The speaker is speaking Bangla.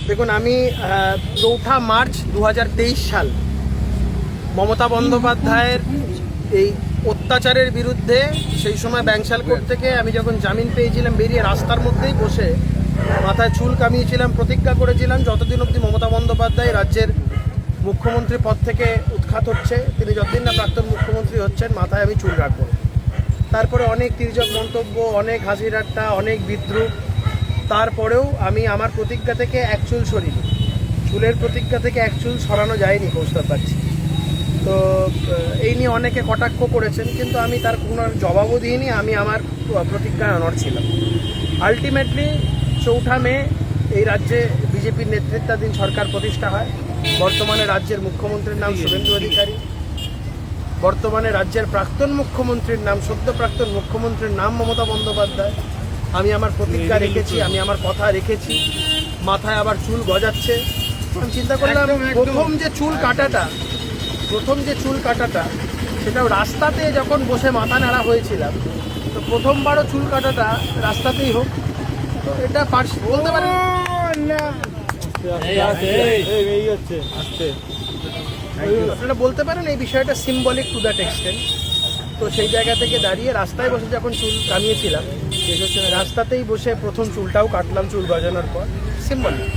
দেখুন, আমি 4 মার্চ 2023 সাল মমতা বন্দ্যোপাধ্যায়ের এই অত্যাচারের বিরুদ্ধে সেই সময় ব্যাংশাল কোর্ট থেকে আমি যখন জামিন পেয়েছিলাম, বেরিয়ে রাস্তার মধ্যেই বসে মাথায় চুল কামিয়েছিলাম, প্রতিজ্ঞা করেছিলাম যতদিন অবধি মমতা বন্দ্যোপাধ্যায় রাজ্যের মুখ্যমন্ত্রী পদ থেকে উৎখাত হচ্ছে, তিনি যতদিন না প্রাক্তন মুখ্যমন্ত্রী হচ্ছেন, মাথায় আমি চুল রাখবো। তারপরে অনেক তির্যক মন্তব্য, অনেক হাসি ঠাট্টা, অনেক বিদ্রুপ, তারপরেও আমি আমার প্রতিজ্ঞা থেকে এক চুল সরিনি। চুলের প্রতিজ্ঞা থেকে এক চুল সরানো যায়নি, কৌস্তব পাচ্ছি। তো এই নিয়ে অনেকে কটাক্ষ করেছেন, কিন্তু আমি তার কোনো জবাবও দিইনি। আমি আমার প্রতিজ্ঞায় অনড় ছিলাম। আলটিমেটলি 4 মে এই রাজ্যে বিজেপির নেতৃত্বাধীন সরকার প্রতিষ্ঠা হয়। বর্তমানে রাজ্যের মুখ্যমন্ত্রীর নাম শুভেন্দু অধিকারী, বর্তমানে রাজ্যের প্রাক্তন মুখ্যমন্ত্রীর নাম, সদ্য প্রাক্তন মুখ্যমন্ত্রীর নাম মমতা বন্দ্যোপাধ্যায়। আমি আমার প্রতিজ্ঞা রেখেছি, আমি আমার কথা রেখেছি। মাথায় আবার চুল গজাচ্ছে। আমি চিন্তা করলাম প্রথম যে চুল কাটাটা সেটাও রাস্তাতে যখন বসে মাথা নাড়া হয়েছিলাম, তো প্রথমবারও চুল কাটাটা রাস্তাতেই হোক। তো এটা বলতে পারেন আপনারা বলতে পারেন এই বিষয়টা সিম্বলিক টু দ্যাট এক্সটেন্ট। তো সেই জায়গা থেকে দাঁড়িয়ে রাস্তায় বসে যখন চুল কামিয়েছিলাম, রাস্তাতেই বসে প্রথম চুলটাও কাটলাম, চুল গজানোর পর। সিম্বলিক।